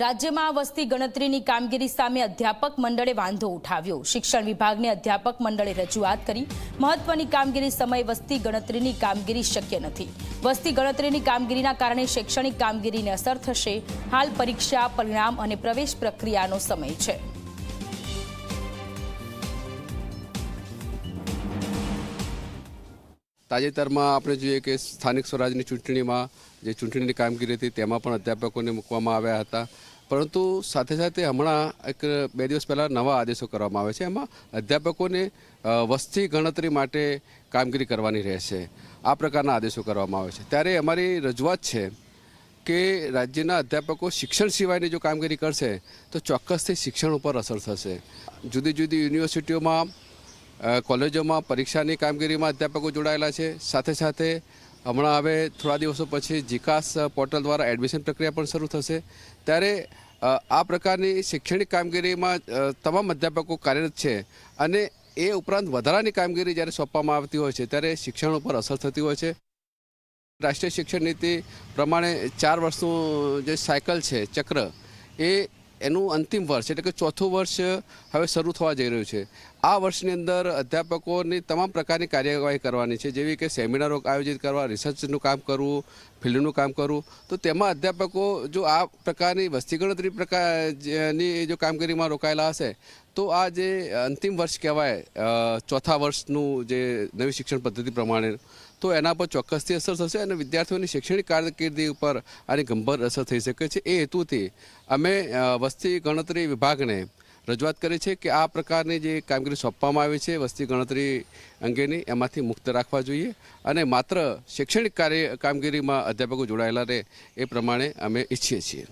રાજ્યમાં વસ્તી ગણતરીની કામગીરી સામે અધ્યાપક મંડળે વાંધો ઉઠાવ્યો। શિક્ષણ વિભાગને અધ્યાપક મંડળે રજૂઆત કરી। મહત્વની કામગીરી સમયે વસ્તી ગણતરીની કામગીરી શક્ય નથી। વસ્તી ગણતરીની કામગીરીના કારણે શૈક્ષણિક કામગીરીને અસર થશે। હાલ પરીક્ષા, પરિણામ અને પ્રવેશ પ્રક્રિયાનો સમય છે। તાજેતરમાં આપણે જોઈએ કે સ્થાનિક સ્વરાજની ચૂંટણીમાં જે ચૂંટણીની કામગીરી હતી તેમાં પણ અધ્યાપકોને મૂકવામાં આવ્યા હતા, પરંતુ સાથે સાથે હમણાં એક 2 દિવસ પહેલાં નવા આદેશો કરવામાં આવે છે। એમાં અધ્યાપકોને વસ્તી ગણતરી માટે કામગીરી કરવાની રહેશે, આ પ્રકારના આદેશો કરવામાં આવે છે। ત્યારે અમારી રજૂઆત છે કે રાજ્યના અધ્યાપકો શિક્ષણ સિવાયની જો કામગીરી કરશે તો ચોક્કસથી શિક્ષણ ઉપર અસર થશે। જુદી જુદી યુનિવર્સિટીઓમાં, કોલેજોમાં પરીક્ષાની કામગીરીમાં અધ્યાપકો જોડાયેલા છે। સાથે સાથે હમણાં હવે થોડા દિવસો પછી જીકાસ પોર્ટલ દ્વારા એડમિશન પ્રક્રિયા પણ શરૂ થશે। ત્યારે આ પ્રકારની શૈક્ષણિક કામગીરીમાં તમામ અધ્યાપકો કાર્યરત છે અને એ ઉપરાંત વધારાની કામગીરી જ્યારે સોંપવામાં આવતી હોય છે ત્યારે શિક્ષણ ઉપર અસર થતી હોય છે। રાષ્ટ્રીય શિક્ષણ નીતિ પ્રમાણે 4 વર્ષનું જે સાયકલ છે, ચક્ર, એનું અંતિમ વર્ષ એટલે કે ચોથું વર્ષ હવે શરૂ થવા જઈ રહ્યું છે। આ વર્ષની અંદર અધ્યાપકોની તમામ પ્રકારની કાર્યવાહી કરવાની છે, જેવી કે સેમિનારો આયોજિત કરવા, રિસર્ચનું કામ કરવું, ફિલ્ડનું કામ કરવું। તો તેમાં અધ્યાપકો જો આ પ્રકારની વસ્તી ગણતરી પ્રકારની જો કામગીરીમાં રોકાયેલા હશે તો આ જે અંતિમ વર્ષ કહેવાય, ચોથા વર્ષનું જે નવી શિક્ષણ પદ્ધતિ પ્રમાણે, તો એના પર ચોક્કસથી અસર થશે અને વિદ્યાર્થીઓની શૈક્ષણિક કારકિર્દી ઉપર આની ગંભીર અસર થઈ શકે છે। એ હેતુથી અમે વસ્તી ગણતરી વિભાગને રજૂઆત કરી છે કે આ પ્રકારની જે કામગીરી સોંપવામાં આવી છે વસ્તી ગણતરી અંગેની, એમાંથી મુક્ત રાખવા જોઈએ અને માત્ર શૈક્ષણિક કામગીરીમાં અધ્યાપકો જોડાયેલા રહે એ પ્રમાણે અમે ઈચ્છીએ છીએ।